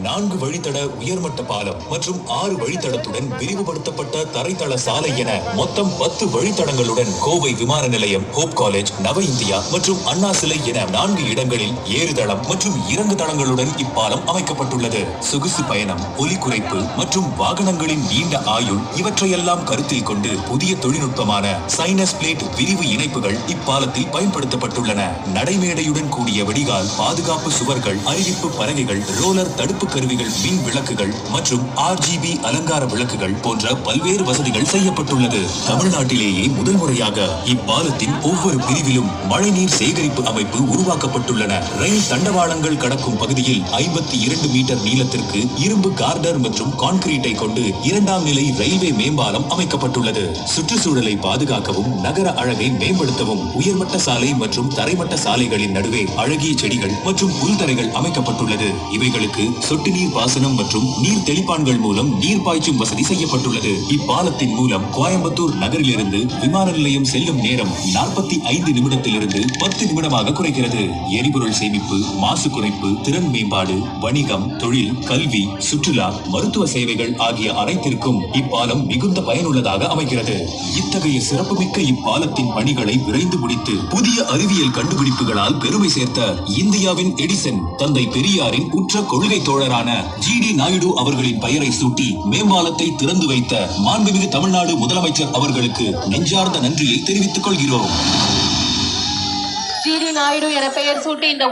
4 வழித்தட உயர்மட்ட பாலம் மற்றும் 6 வழித்தடத்துடன் விரிவுபடுத்தப்பட்ட தரைத்தள சாலை என மொத்தம் 10 வழித்தடங்களுடன் கோவை விமான நிலையம், ஹோப் காலேஜ், நவ இந்தியா மற்றும் அண்ணா சிலை என 4 இடங்களில் ஏறுதளம் மற்றும் இறங்கு தளங்களுடன் இப்பாலம் அமைக்கப்பட்டுள்ளது. சொகுசு பயணம், ஒலி குறைப்பு மற்றும் வாகனங்களின் நீண்ட ஆயுள் இவற்றையெல்லாம் கருத்தில் கொண்டு புதிய தொழில்நுட்பமான சைனஸ் பிளேட் விரிவு இணைப்புகள் இப்பாலத்தில் பயன்படுத்தப்பட்டுள்ளன. நடைமேடையுடன் கூடிய வடிகால், பாதுகாப்பு சுவர்கள், அறிவிப்பு பலகைகள், ரோலர் தடுப்பு கருவிகள், மின் விளக்குகள் மற்றும் RGB அலங்கார விளக்குகள் போன்ற பல்வேறு வசதிகள் செய்யப்பட்டுள்ளது. தமிழ்நாட்டிலேயே முதல் முறையாக இப்பாலத்தின் ஒவ்வொரு பிரிவிலும் மழைநீர் சேகரிப்பு அமைப்பு உருவாக்கப்பட்டுள்ளன. ரயில் தண்டவாளங்கள் கடக்கும் பகுதியில் 52 மீட்டர் நீளத்திற்கு இரும்பு கார்டர் மற்றும் கான்கிரீட்டை கொண்டு 2ஆம் நிலை ரயில்வே மேம்பாலம் அமைக்கப்பட்டுள்ளது. சுற்றுச்சூழலை பாதுகாக்கவும் நகர அழகை மேம்படுத்தவும் உயர்மட்ட சாலை மற்றும் தரைமட்ட சாலைகளின் நடுவே அழகிய செடிகள் மற்றும் புல்தரைகள் அமைக்கப்பட்டுள்ளது. இவைகளுக்கு சொட்டு நீர் பாசனம் மற்றும் நீர் தெளிப்பான்கள் மூலம் நீர் பாய்ச்சும் வசதி செய்யப்பட்டுள்ளது. இப்பாலத்தின் மூலம் கோயம்புத்தூர் நகரிலிருந்து விமான நிலையம் செல்லும் நேரம் 45 நிமிடத்திலிருந்து 10 நிமிடமாக குறைகிறது. எரிபொருள் சேமிப்பு, மாசு குறைப்பு, திறன் மேம்பாடு, வணிகம், தொழில், கல்வி, சுற்றுலா, மருத்துவ சேவைகள் ஆகிய அனைத்திற்கும் இப்பாலம் மிகுந்த பயனுள்ளதாக அமைகிறது. இத்தகைய சிறப்புமிக்க இப்பாலத்தின் பணிகளை விரைந்து முடித்து புதிய அறிவியல் கண்டுபிடிப்புகளால் பெருமை சேர்த்த இந்தியாவின் எடிசன் தந்தை பெரியாரின் உற்ற கொள்கை தோழரான GD நாயுடு அவர்களின் பெயரை சூட்டி மேம்பாலத்தை திறந்து வைத்த மாண்புமிகு தமிழ்நாடு முதலமைச்சர் அவர்களுக்கு நெஞ்சார்ந்த நன்றியை தெரிவித்துக் கொள்கிறோம். GD நாயுடு என பெயர் சூட்டி இந்த